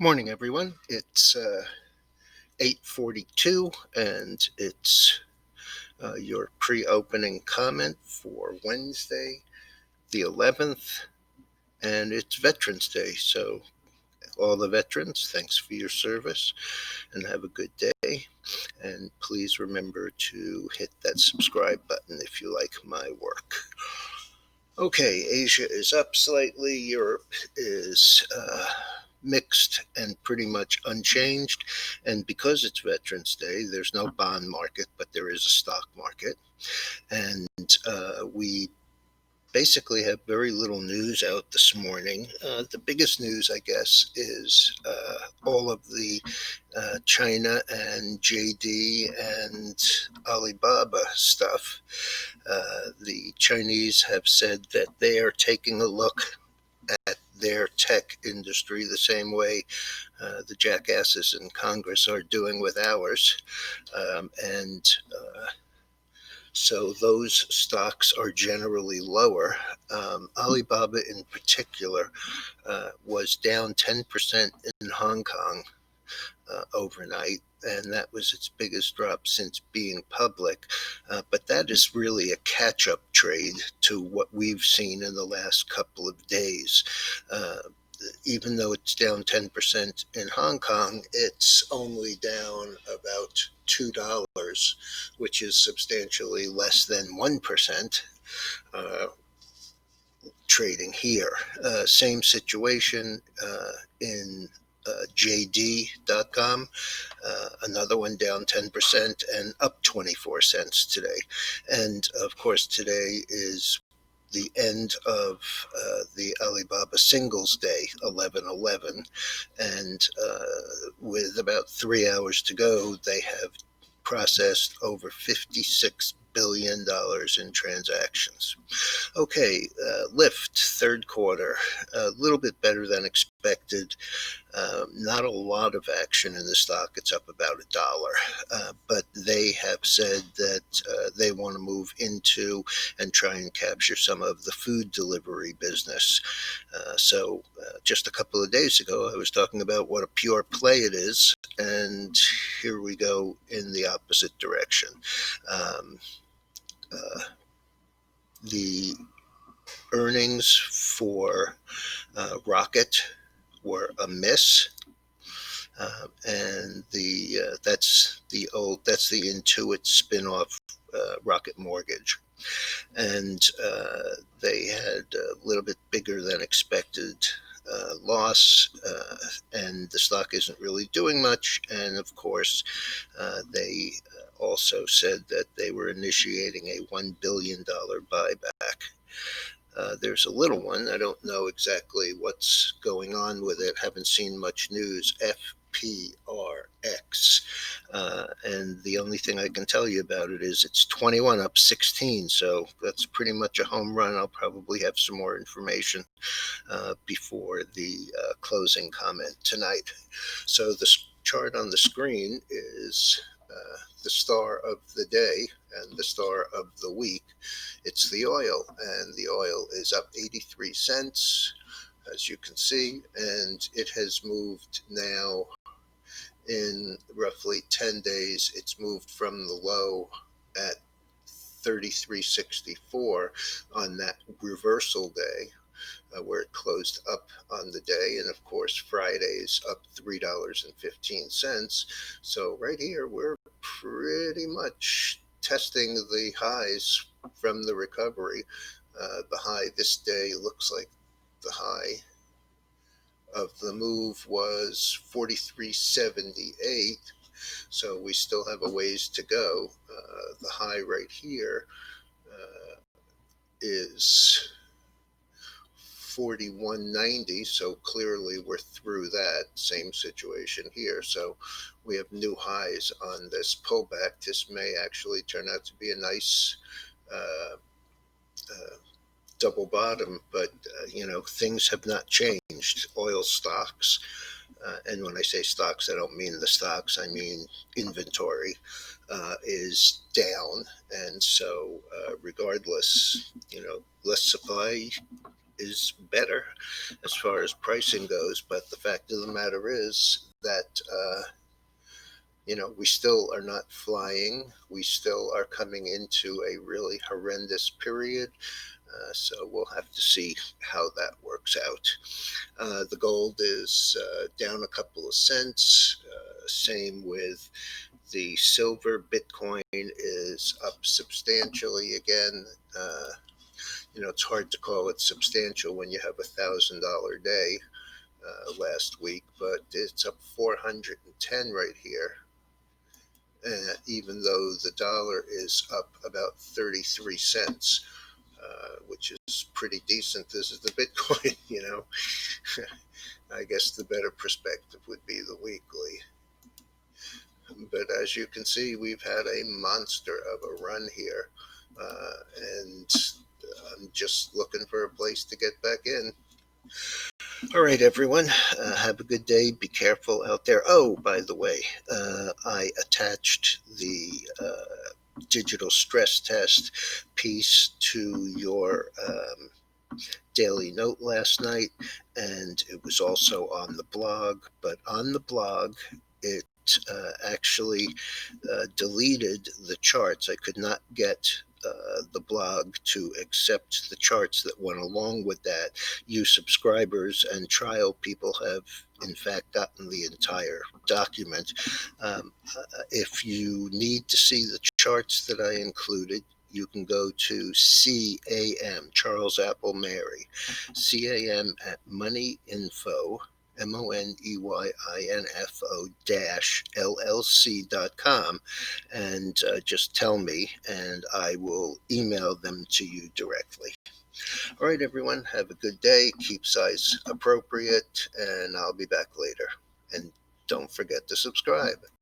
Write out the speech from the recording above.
Morning, everyone. It's 8:42, and it's your pre-opening comment for Wednesday, the 11th, and it's Veterans Day. So, all the veterans, thanks for your service, and have a good day. And please remember to hit that subscribe button if you like my work. Okay, Asia is up slightly. Europe is mixed and pretty much unchanged. And because it's Veterans Day, there's no bond market, but there is a stock market. And we basically have very little news out this morning. The biggest news, I guess, is all of the China and JD and Alibaba stuff. The Chinese have said that they are taking a look at their tech industry the same way the jackasses in Congress are doing with ours. And so those stocks are generally lower. Alibaba, in particular, was down 10% in Hong Kong overnight, and that was its biggest drop since being public. But that is really a catch-up trade to what we've seen in the last couple of days. Even though it's down 10% in Hong Kong, it's only down about $2, which is substantially less than 1% trading here. Same situation in JD.com, another one down 10% and up 24 cents today. And of course, today is the end of the Alibaba Singles Day, 11/11, and with about 3 hours to go, they have processed over $56 billion in transactions. Okay, Lyft, third quarter, a little bit better than expected. Not a lot of action in the stock. It's up about $1. But they have said that they want to move into and try and capture some of the food delivery business. So just a couple of days ago, I was talking about what a pure play it is. And here we go in the opposite direction. The earnings for Rocket were a miss. And that's the Intuit spinoff, Rocket Mortgage, and they had a little bit bigger than expected loss, and the stock isn't really doing much. And of course, they also said that they were initiating a $1 billion buyback. There's a little one. I don't know exactly what's going on with it. Haven't seen much news. FPRX. And the only thing I can tell you about it is it's 21 up 16. So that's pretty much a home run. I'll probably have some more information before the closing comment tonight. So the chart on the screen is the star of the day and the star of the week. It's the oil, and the oil is up 83 cents, as you can see, and it has moved now in roughly 10 days. It's moved from the low at 33.64 on that reversal day, where it closed up on the day. And of course, Friday's up $3.15. So right here, we're pretty much testing the highs from the recovery. The high this day looks like the high of the move was 43.78. So we still have a ways to go. The high right here is 41.90, so clearly we're through that. Same situation here. So we have new highs on this pullback. This may actually turn out to be a nice double bottom, but things have not changed. Oil stocks, and when I say stocks, I don't mean the stocks, I mean inventory, is down. And so regardless, less supply is better as far as pricing goes. But the fact of the matter is that we still are not flying. We still are coming into a really horrendous period. So we'll have to see how that works out. The gold is down a couple of cents. Same with the silver. Bitcoin is up substantially again. It's hard to call it substantial when you have $1,000 day last week, but it's up 410 right here. Even though the dollar is up about 33 cents, which is pretty decent. This is the Bitcoin, I guess the better perspective would be the weekly. But as you can see, we've had a monster of a run here. And I'm just looking for a place to get back in. All right, everyone. Have a good day. Be careful out there. Oh, by the way, I attached the digital stress test piece to your daily note last night, and it was also on the blog. But on the blog, it actually deleted the charts. I could not get the blog to accept the charts that went along with that. You subscribers and trial people have, in fact, gotten the entire document. If you need to see the charts that I included, you can go to CAM, Charles Apple Mary, CAM at Money Info, MONEYINFO LLC.com, and just tell me, and I will email them to you directly. All right, everyone, have a good day. Keep size appropriate, and I'll be back later. And don't forget to subscribe.